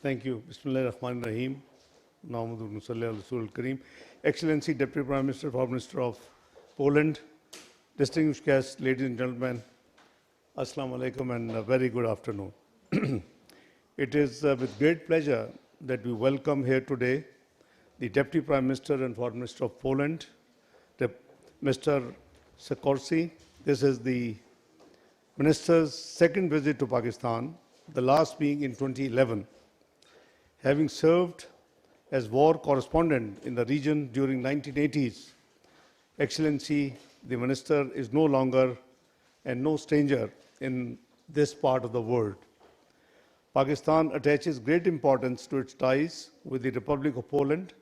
Thank you. Bismillah ar-Rahman ar-Rahim. Nahmaduhu wa nusalli ala Rasul al-Kareem. Excellency Deputy Prime Minister, Foreign Minister of Poland, distinguished guests, ladies and gentlemen, Assalamu alaikum and a very good afternoon. It is with great pleasure that we welcome here today the Deputy Prime Minister and Foreign Minister of Poland, Mr. Sikorski. This is the Minister's second visit to Pakistan, the last being in 2011. Having served as war correspondent in the region during 1980s, Excellency, the Minister is no longer and no stranger in this part of the world. Pakistan attaches great importance to its ties with the Republic of Poland.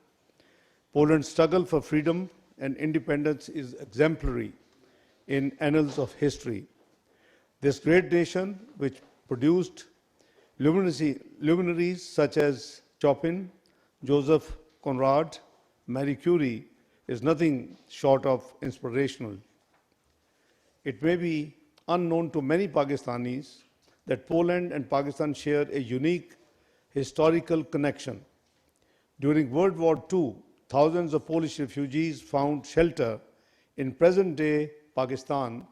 Poland's struggle for freedom and independence is exemplary in annals of history. This great nation, which produced luminaries such as Chopin, Joseph Conrad, Marie Curie, is nothing short of inspirational. It may be unknown to many Pakistanis that Poland and Pakistan share a unique historical connection. During World War II, thousands of Polish refugees found shelter in present-day Pakistan,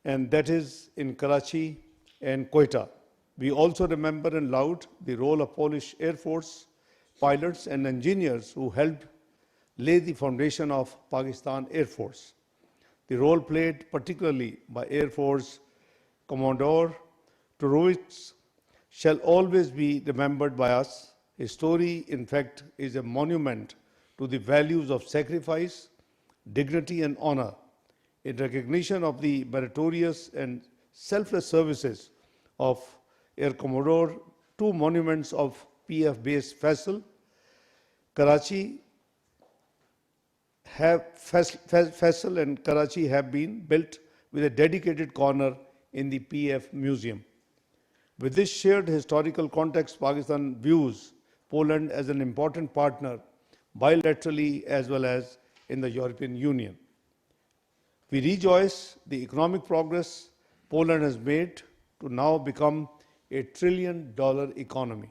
and that is in Karachi and Quetta. We also remember and laud the role of Polish Air Force pilots and engineers who helped lay the foundation of Pakistan Air Force. The role played particularly by Air Force Commodore Turowitz shall always be remembered by us. His story, in fact, is a monument to the values of sacrifice, dignity, and honor. In recognition of the meritorious and selfless services of Air Commodore, two monuments of PF base Faisal, Karachi Faisal and Karachi have been built with a dedicated corner in the PF Museum. With this shared historical context, Pakistan views Poland as an important partner bilaterally as well as in the European Union. We rejoice the economic progress Poland has made to now become a $1 trillion economy.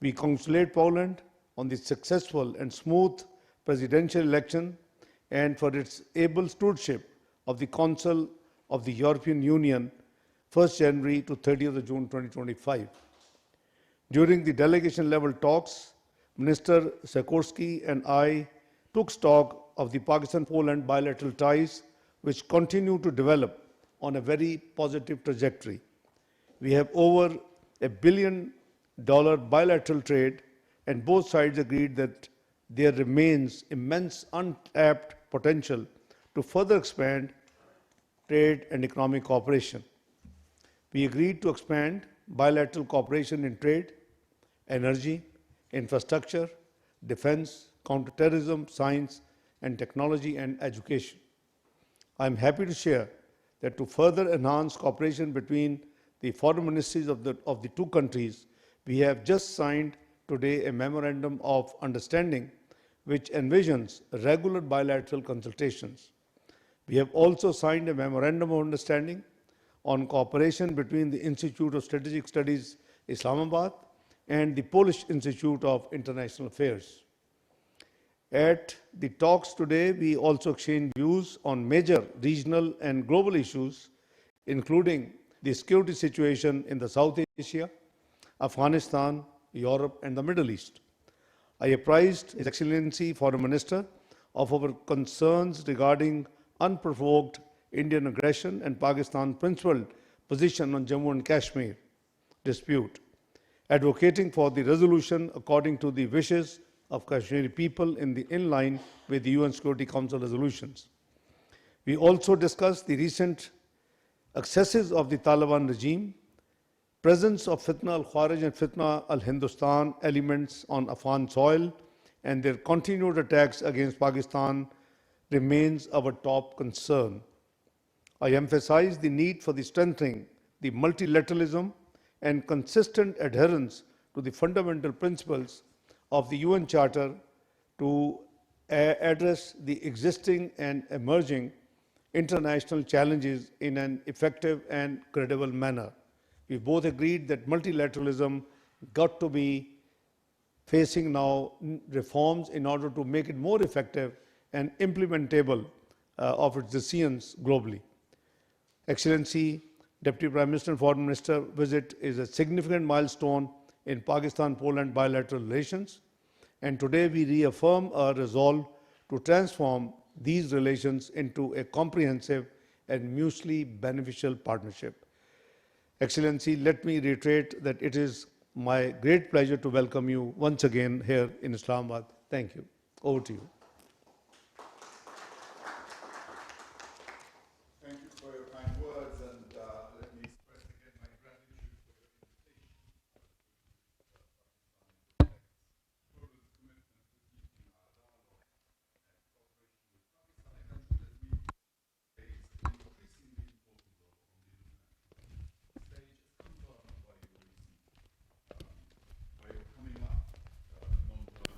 We congratulate Poland on the successful and smooth presidential election and for its able stewardship of the Council of the European Union 1st January to 30th of June 2025. During the delegation level talks, Minister Sikorski and I took stock of the Pakistan-Poland bilateral ties, which continue to develop on a very positive trajectory. We have over $1 billion bilateral trade, and both sides agreed that there remains immense untapped potential to further expand trade and economic cooperation. We agreed to expand bilateral cooperation in trade, energy, infrastructure, defense, counterterrorism, science and technology, and education. I am happy to share that to further enhance cooperation between the foreign ministries of the two countries, we have just signed today a memorandum of understanding which envisions regular bilateral consultations. We have also signed a memorandum of understanding on cooperation between the Institute of Strategic Studies, Islamabad, and the Polish Institute of International Affairs. At the talks today, we also exchanged views on major regional and global issues, including the security situation in the South Asia, Afghanistan, Europe, and the Middle East. I apprised His Excellency Foreign Minister of our concerns regarding unprovoked Indian aggression and Pakistan's principled position on Jammu and Kashmir dispute, advocating for the resolution according to the wishes of Kashmiri people in line with the UN Security Council resolutions. We also discussed the recent excesses of the Taliban regime, presence of Fitna al-Kharij and Fitna al-Hindustan elements on Afghan soil, and their continued attacks against Pakistan remains our top concern. I emphasize the need for the strengthening the multilateralism and consistent adherence to the fundamental principles of the UN Charter to address the existing and emerging international challenges in an effective and credible manner. We both agreed that multilateralism got to be facing now reforms in order to make it more effective and implementable of its decisions globally. Excellency, Deputy Prime Minister and Foreign Minister visit is a significant milestone in Pakistan-Poland bilateral relations, and today we reaffirm our resolve to transform these relations into a comprehensive and mutually beneficial partnership. Excellency, let me reiterate that it is my great pleasure to welcome you once again here in Islamabad. Thank you. Over to you. Thank you for your kind words, and let me express again my gratitude for your invitation to Poland's commitment to deepening our dialogue and cooperation with Pakistan, a country that we plays an increasingly important role on the international stage, as confirmed by your coming up non-political.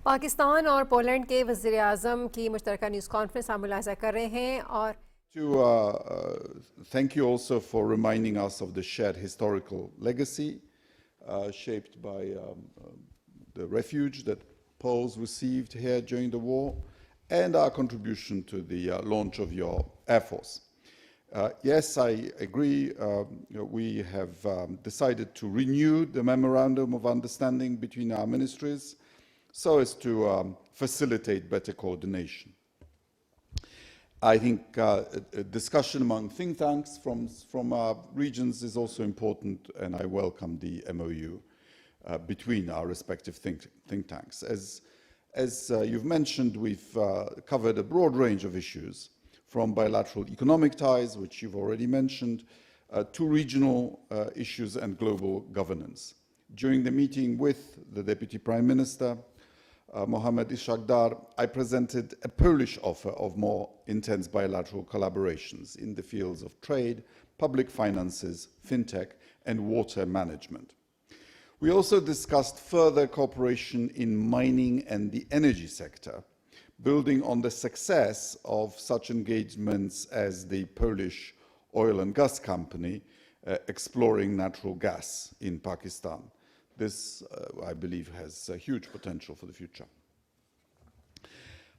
Pakistan और Poland के वज़ीर आज़म की मुश्तरका news conference आप मुलाहिज़ा कर रहे हैं और To thank you also for reminding us of the shared historical legacy shaped by the refuge that Poles received here during the war and our contribution to the launch of your Air Force. Yes, I agree. We have decided to renew the Memorandum of Understanding between our ministries so as to facilitate better coordination. I think a discussion among think tanks from our regions is also important, and I welcome the MOU between our respective think tanks. As you've mentioned, we've covered a broad range of issues, from bilateral economic ties, which you've already mentioned, to regional issues and global governance. During the meeting with the Deputy Prime Minister, Mohamed Ishaqdar, I presented a Polish offer of more intense bilateral collaborations in the fields of trade, public finances, fintech, and water management. We also discussed further cooperation in mining and the energy sector, building on the success of such engagements as the Polish oil and gas company exploring natural gas in Pakistan. This, I believe, has a huge potential for the future.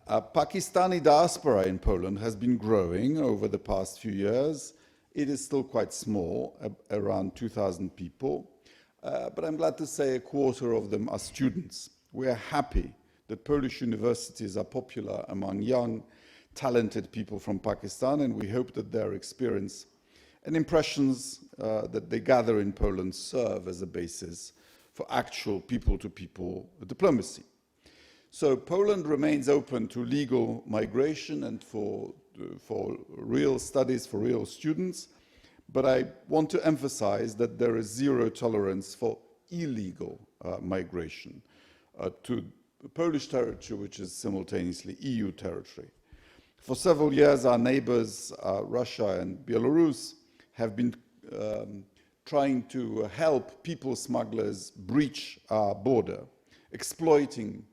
Pakistani diaspora in Poland has been growing over the past few years. It is still quite small, around 2,000 people, but I'm glad to say a quarter of them are students. We are happy that Polish universities are popular among young, talented people from Pakistan, and we hope that their experience and impressions that they gather in Poland serve as a basis for actual people-to-people diplomacy. So Poland remains open to legal migration and for real studies for real students, but I want to emphasize that there is zero tolerance for illegal migration to Polish territory, which is simultaneously EU territory. For several years, our neighbors, Russia and Belarus, have been trying to help people smugglers breach our border, exploiting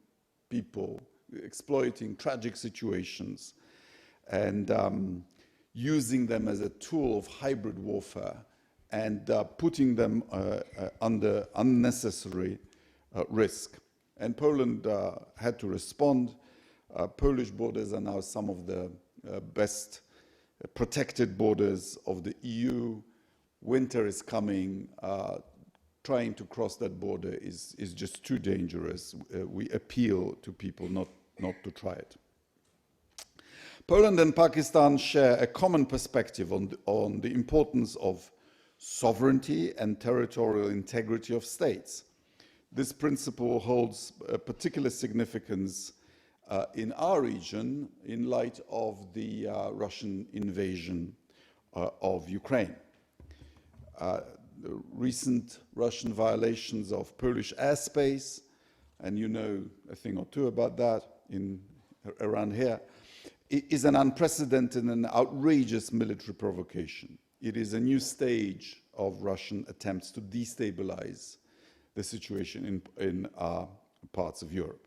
people, exploiting tragic situations, and using them as a tool of hybrid warfare and putting them under unnecessary risk. And Poland had to respond. Polish borders are now some of the best protected borders of the EU. Winter is coming. Trying to cross that border is just too dangerous. We appeal to people not to try it. Poland and Pakistan share a common perspective on the importance of sovereignty and territorial integrity of states. This principle holds a particular significance in our region in light of the Russian invasion of Ukraine. The recent Russian violations of Polish airspace, and you know a thing or two about that around here, is an unprecedented and outrageous military provocation. It is a new stage of Russian attempts to destabilize the situation in parts of Europe.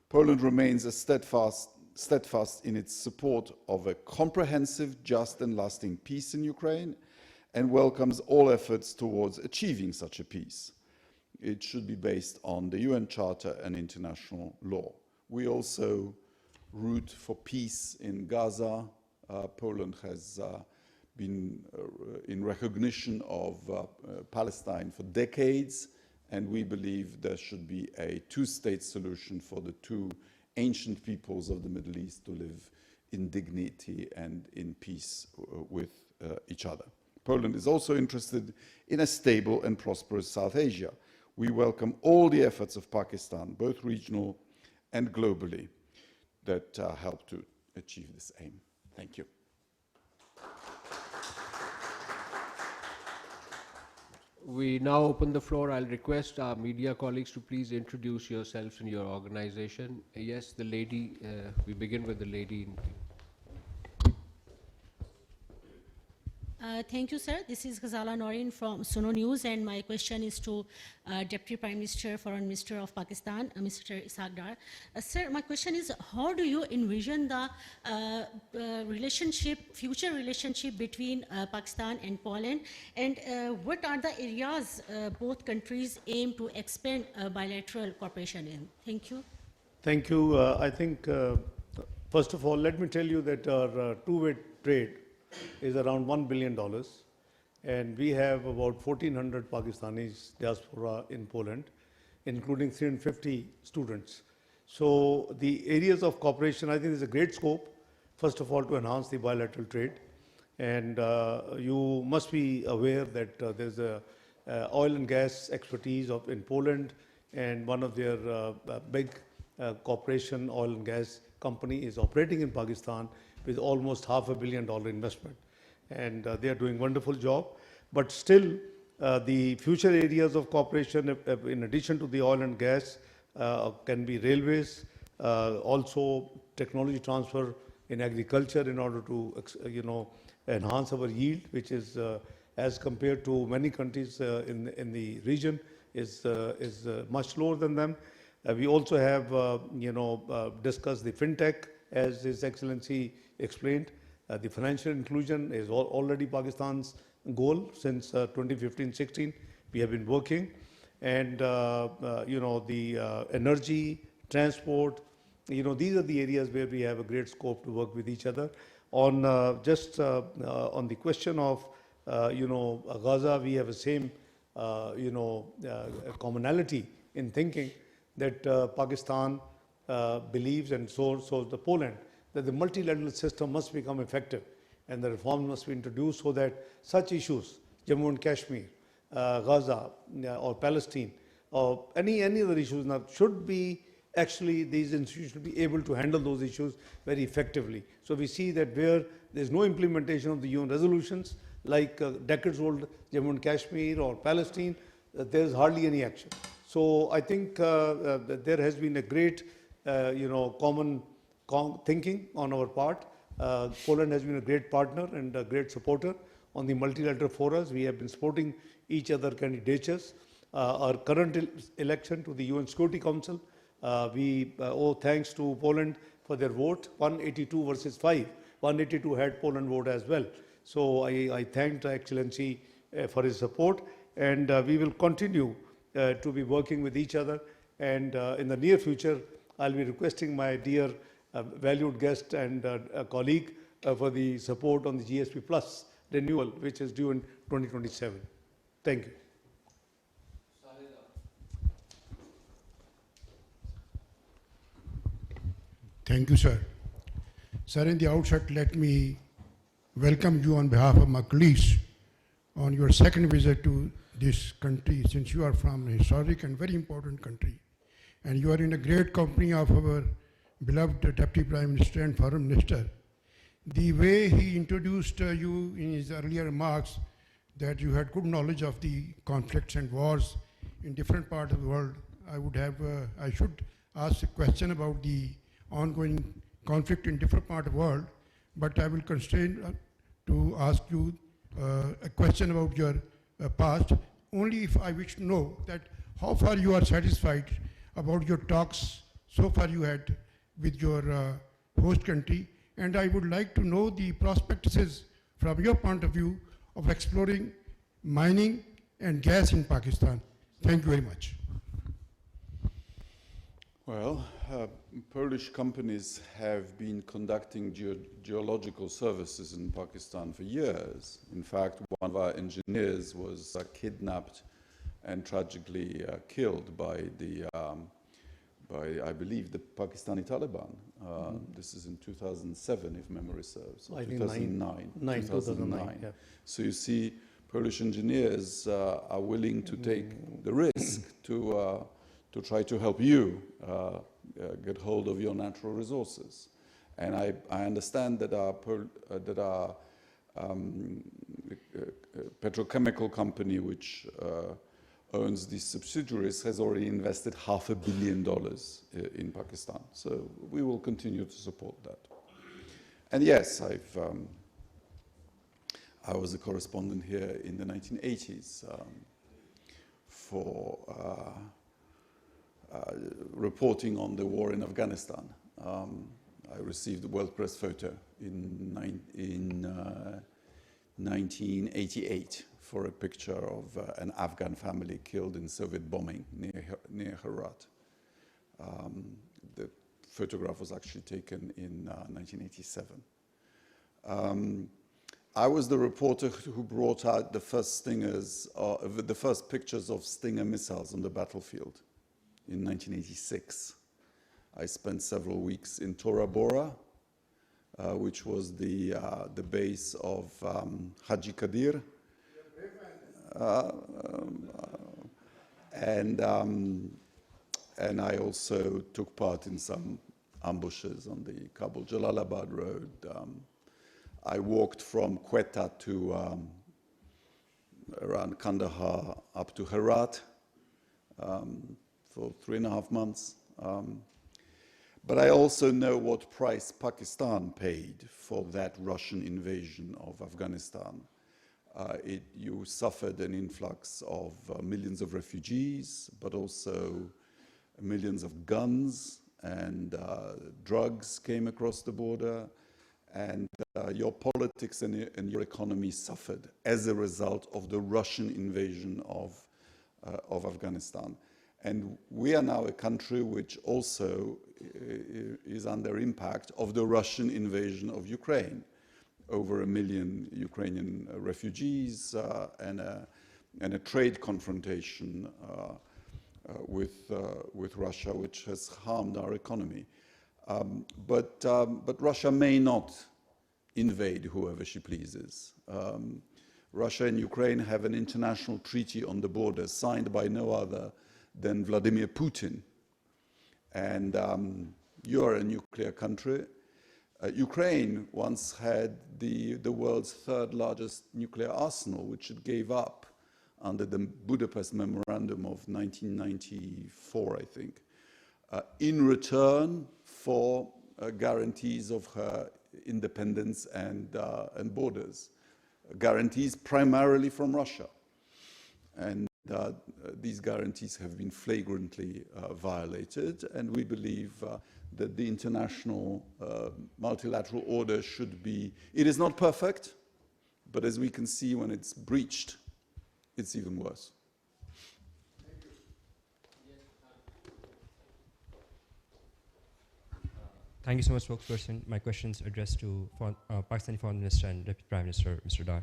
Poland remains steadfast in its support of a comprehensive, just and lasting peace in Ukraine, and welcomes all efforts towards achieving such a peace. It should be based on the UN Charter and international law. We also root for peace in Gaza. Poland has been in recognition of Palestine for decades, and we believe there should be a two-state solution for the two ancient peoples of the Middle East to live in dignity and in peace with each other. Poland is also interested in a stable and prosperous South Asia. We welcome all the efforts of Pakistan, both regional and globally, that help to achieve this aim. Thank you. We now open the floor. I'll request our media colleagues to please introduce yourselves and your organization. Yes, the lady, we begin with the lady. Thank you, sir. This is Ghazala Noreen from Suno News, and my question is to Deputy Prime Minister, Foreign Minister of Pakistan, Mr. Ishaq Dar. Sir, my question is, how do you envision the future relationship between Pakistan and Poland, and what are the areas both countries aim to expand bilateral cooperation in? Thank you. Thank you. I think, first of all, let me tell you that our two-way trade is around $1 billion, and we have about 1,400 Pakistanis diaspora in Poland, including 350 students. So the areas of cooperation, I think there's a great scope, first of all, to enhance the bilateral trade. And you must be aware that there's a oil and gas expertise in Poland, and one of their big corporation oil and gas company is operating in Pakistan with almost $500 million investment. And they are doing a wonderful job. But still, the future areas of cooperation, in addition to the oil and gas, can be railways, also technology transfer in agriculture in order to, enhance our yield, which is, as compared to many countries in the region, is much lower than them. We also have, discussed the fintech, as His Excellency explained. The financial inclusion is already Pakistan's goal since 2015-16. We have been working, and the energy, transport, these are the areas where we have a great scope to work with each other. On on the question of Gaza, we have the same commonality in thinking that Pakistan believes, and so the Poland, that the multilateral system must become effective and the reforms must be introduced so that such issues, Jammu and Kashmir, Gaza, or Palestine, or any other issues now, should be actually, these institutions should be able to handle those issues very effectively. So we see that where there's no implementation of the UN resolutions, like decades-old Jammu and Kashmir or Palestine, there's hardly any action. So I think that there has been a great, common thinking on our part. Poland has been a great partner and a great supporter on the multilateral forums. We have been supporting each other candidatures. Our current election to the UN Security Council, we owe thanks to Poland for their vote, 182 versus 5. 182 had Poland vote as well. So I thanked Excellency for his support, and we will continue to be working with each other. And in the near future, I'll be requesting my dear valued guest and colleague for the support on the GSP Plus renewal, which is due in 2027. Thank you. Thank you, sir. Sir, in the outset, let me welcome you on behalf of my colleagues on your second visit to this country, since you are from a historic and very important country. And you are in a great company of our beloved Deputy Prime Minister and Foreign Minister. The way he introduced you in his earlier remarks, that you had good knowledge of the conflicts and wars in different parts of the world, I should ask a question about the ongoing conflict in different parts of the world, but I will constrain to ask you a question about your past, only if I wish to know that how far you are satisfied about your talks so far you had with your host country, and I would like to know the prospectuses from your point of view of exploring mining and gas in Pakistan? Thank you very much. Well, Polish companies have been conducting geological services in Pakistan for years. In fact, one of our engineers was kidnapped and tragically killed by I believe, the Pakistani Taliban. This is in 2007, if memory serves. Or I think 2009. 2009. Yeah. So you see, Polish engineers are willing to take the risk to try to help you get hold of your natural resources. And I understand that our petrochemical company, which owns these subsidiaries, has already invested $500 million in Pakistan. So we will continue to support that. And yes, I was a correspondent here in the 1980s for reporting on the war in Afghanistan. I received the World Press photo in 1988 for a picture of an Afghan family killed in Soviet bombing near Herat. The photograph was actually taken in 1987. I was the reporter who brought out the first Stingers, the first pictures of Stinger missiles on the battlefield in 1986. I spent several weeks in Tora Bora, which was the base of Haji Kadir. And I also took part in some ambushes on the Kabul-Jalalabad road. I walked from Quetta to around Kandahar up to Herat for 3.5 months. But I also know what price Pakistan paid for that Russian invasion of Afghanistan. You suffered an influx of millions of refugees, but also millions of guns, and drugs came across the border, and your politics and your economy suffered as a result of the Russian invasion of Afghanistan. And we are now a country which also is under impact of the Russian invasion of Ukraine. Over 1 million Ukrainian refugees and a trade confrontation with Russia, which has harmed our economy. But Russia may not invade whoever she pleases. Russia and Ukraine have an international treaty on the border signed by no other than Vladimir Putin. And you are a nuclear country. Ukraine once had the world's third largest nuclear arsenal, which it gave up under the Budapest Memorandum of 1994, I think, in return for guarantees of her independence and borders, guarantees primarily from Russia. And these guarantees have been flagrantly violated, and we believe that the international multilateral order should be, it is not perfect, but as we can see, when it's breached, it's even worse. Thank you so much, spokesperson. My question is addressed to Pakistani Foreign Minister and Deputy Prime Minister, Mr. Dar.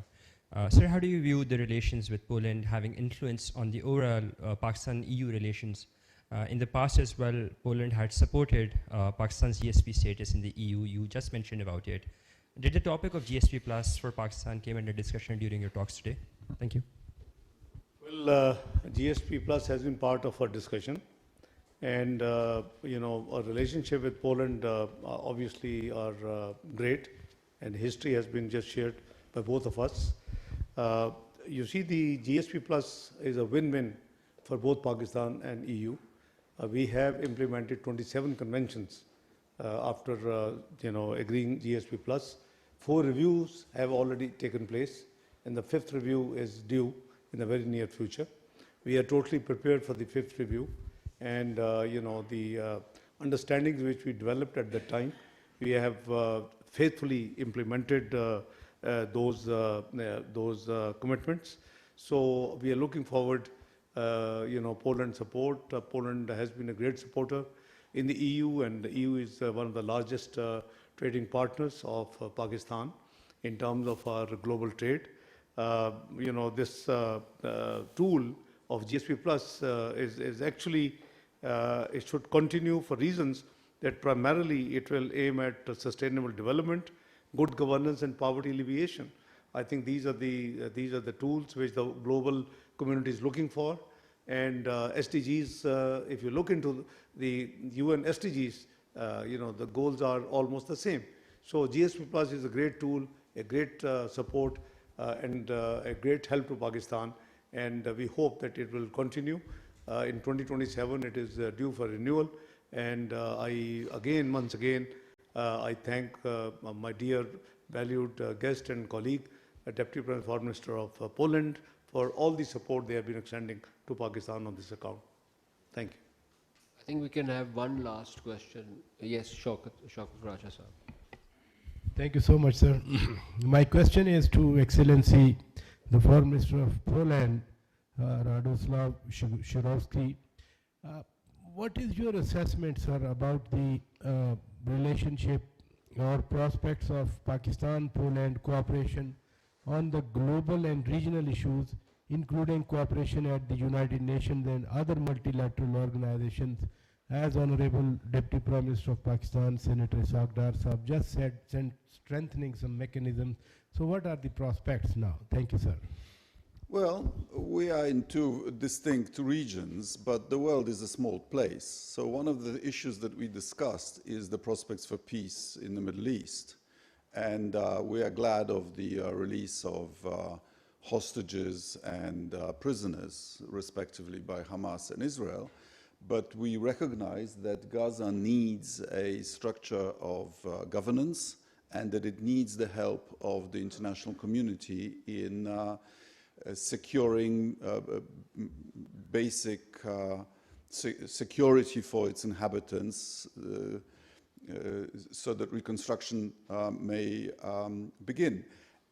Sir, how do you view the relations with Poland having influence on the overall Pakistan-EU relations? In the past as well, Poland had supported Pakistan's GSP status in the EU. You just mentioned about it. Did the topic of GSP Plus for Pakistan came under discussion during your talks today? Thank you. Well, GSP Plus has been part of our discussion. And, our relationship with Poland obviously are great, and history has been just shared by both of us. You see, the GSP Plus is a win-win for both Pakistan and EU. We have implemented 27 conventions after, agreeing GSP Plus. 4 reviews have already taken place, and the 5th review is due in the very near future. We are totally prepared for the 5th review. And, the understandings which we developed at that time, we have faithfully implemented those commitments. So we are looking forward, Poland support. Poland has been a great supporter in the EU, and the EU is one of the largest trading partners of Pakistan in terms of our global trade. This tool of GSP Plus is actually, it should continue for reasons that primarily it will aim at sustainable development, good governance, and poverty alleviation. I think these are the tools which the global community is looking for. And SDGs, if you look into the UN SDGs, the goals are almost the same. So GSP Plus is a great tool, a great support, and a great help to Pakistan. And we hope that it will continue. In 2027, it is due for renewal. And once again, I thank my dear, valued guest and colleague, Deputy Foreign Minister of Poland, for all the support they have been extending to Pakistan on this account. Thank you. I think we can have one last question. Yes, Shaukat Raja sir. Thank you so much, sir. My question is to Excellency, the Foreign Minister of Poland, Radoslav Sikorski. What is your assessment, sir, about the relationship or prospects of Pakistan-Poland cooperation on the global and regional issues, including cooperation at the United Nations and other multilateral organizations, as Honorable Deputy Prime Minister of Pakistan, Senator Ishaq Dar Sahab just said, strengthening some mechanisms. So what are the prospects now? Thank you, sir. Well, we are in two distinct regions, but the world is a small place. So one of the issues that we discussed is the prospects for peace in the Middle East. And we are glad of the release of hostages and prisoners, respectively, by Hamas and Israel. But we recognize that Gaza needs a structure of governance and that it needs the help of the international community in securing basic security for its inhabitants so that reconstruction may begin.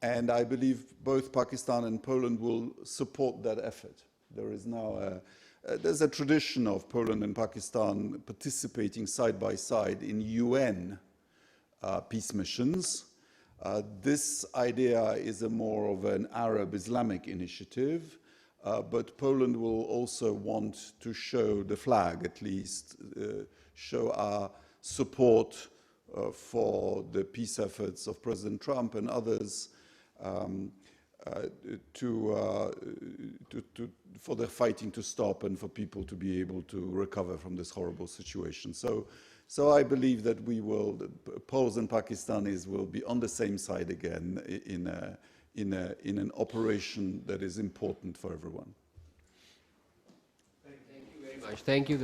And I believe both Pakistan and Poland will support that effort. There is now there's a tradition of Poland and Pakistan participating side by side in UN peace missions. This idea is a more of an Arab-Islamic initiative, but Poland will also want to show the flag, at least, show our support for the peace efforts of President Trump and others for their fighting to stop and for people to be able to recover from this horrible situation. So I believe that Poles and Pakistanis will be on the same side again in an operation that is important for everyone. Thank you very much. Thank you.